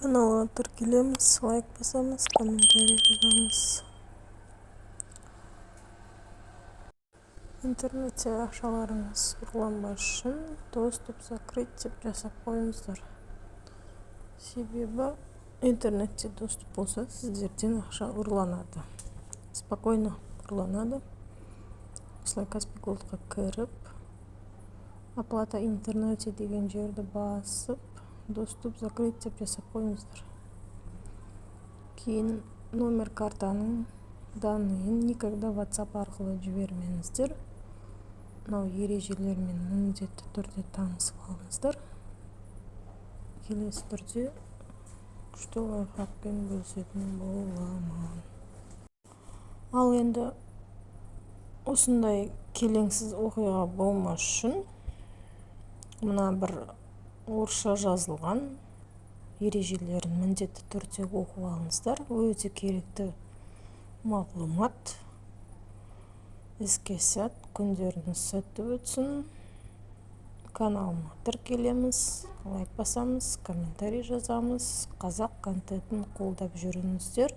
Каналға тіркелеміз, лайк басамыз, комментарий жазамыз. Интернетте ақшаларыңыз ұрланбас үшін доступ закрыть деп жасап қойыңыздар. Себебі интернетте доступ болса, сіздерден ақша ұрланады. Спокойно ұрланады. Осылай Каспий Голдқа кіріп, оплата интернете деген жерді басып, доступ закрыть деп жасап қойыңыздар. Кейін номер картаның данныйын никогда WhatsApp арқылы жібермеңіздер. Мынау ережелермен міндетті түрде танысып алыңыздар. Келесі түрде күшті лайфхакпен бөлісетін боламын. Ал енді осындай келеңсіз оқиға болмас үшін мына бір орысша жазылған ережелерін міндетті түрде оқып алыңыздар. Өте керекті мағлұмат. Іске сәт, күндеріңіз сәтті өтсін. Каналыма тіркелеміз, лайк басамыз, комментарий жазамыз. Қазақ контентін қолдап жүріңіздер.